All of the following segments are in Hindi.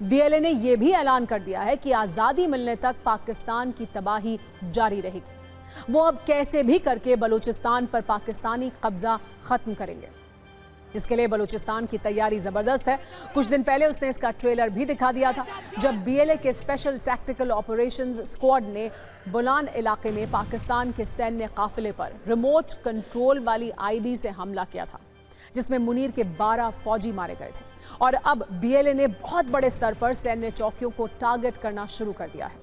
बीएलए ने यह भी ऐलान कर दिया है कि आजादी मिलने तक पाकिस्तान की तबाही जारी रहेगी। वो अब कैसे भी करके बलूचिस्तान पर पाकिस्तानी कब्जा खत्म करेंगे। इसके लिए बलूचिस्तान की तैयारी जबरदस्त है। कुछ दिन पहले उसने इसका ट्रेलर भी दिखा दिया था, जब बीएलए के स्पेशल टैक्टिकल ऑपरेशंस स्क्वाड ने बोलान इलाके में पाकिस्तान के सैन्य काफिले पर रिमोट कंट्रोल वाली आईडी से हमला किया था, जिसमें मुनीर के 12 फौजी मारे गए थे। और अब बीएलए ने बहुत बड़े स्तर पर सैन्य चौकियों को टारगेट करना शुरू कर दिया है।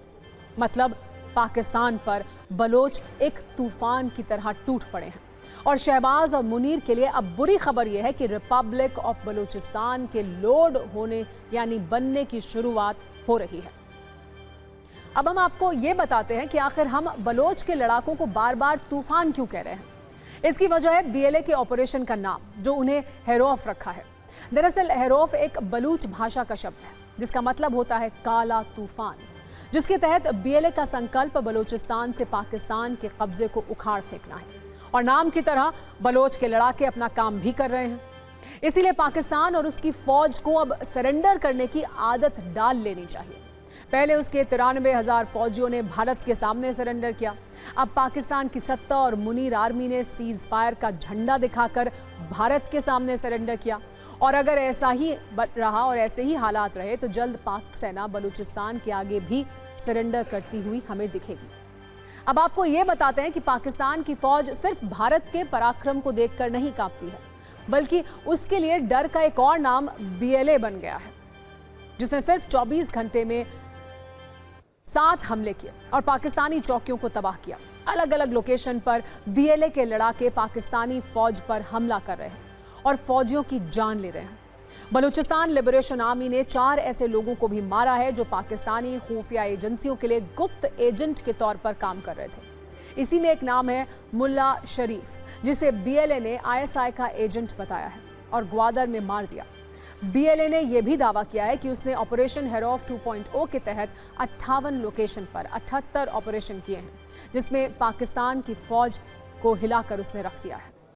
मतलब पाकिस्तान पर बलोच एक तूफान की तरह टूट पड़े हैं। और शहबाज और मुनीर के लिए अब बुरी खबर यह है कि रिपब्लिक ऑफ बलूचिस्तान के लोड होने यानी बनने की शुरुआत हो रही है। अब हम आपको यह बताते हैं कि आखिर हम बलोच के लड़ाकों को बार बार तूफान क्यों कह रहे हैं। इसकी वजह है बीएलए के ऑपरेशन का नाम, जो उन्हें हेरोफ रखा है। दरअसल हेरोफ एक बलूच भाषा का शब्द है, जिसका मतलब होता है काला तूफान, जिसके तहत बीएलए का संकल्प बलूचिस्तान से पाकिस्तान के कब्जे को उखाड़ फेंकना है। और नाम की तरह बलोच के लड़ाके अपना काम भी कर रहे हैं। इसीलिए पाकिस्तान और उसकी फौज को अब सरेंडर करने की आदत डाल लेनी चाहिए। पहले उसके 93,000 फौजियों ने भारत के सामने सरेंडर किया। अब पाकिस्तान की सत्ता और मुनीर आर्मी ने सीज फायर का झंडा दिखाकर भारत के सामने सरेंडर किया। और अगर ऐसा ही रहा और ऐसे ही हालात रहे तो जल्द पाक सेना बलूचिस्तान के आगे भी सरेंडर करती हुई हमें दिखेगी। अब आपको ये बताते हैं कि पाकिस्तान की फौज सिर्फ भारत के पराक्रम को देखकर नहीं कांपती है, बल्कि उसके लिए डर का एक और नाम बीएलए बन गया है, जिसने सिर्फ 24 घंटे में 7 हमले किए और पाकिस्तानी चौकियों को तबाह किया। अलग अलग लोकेशन पर बीएलए के लड़ाके पाकिस्तानी फौज पर हमला कर रहे हैं और फौजियों की जान ले रहे हैं। बलूचिस्तान लिबरेशन आर्मी ने 4 ऐसे लोगों को भी मारा है जो पाकिस्तानी खुफिया एजेंसियों के लिए गुप्त एजेंट के तौर पर काम कर रहे थे। इसी में एक नाम है मुल्ला शरीफ, जिसे बीएलए ने आईएसआई का एजेंट बताया है और ग्वादर में मार दिया। बीएलए ने यह भी दावा किया है कि उसने ऑपरेशन हेरोफ 2.0 के तहत 58 लोकेशन पर 78 ऑपरेशन किए हैं, जिसमें पाकिस्तान की फौज को हिलाकर उसने रख दिया है।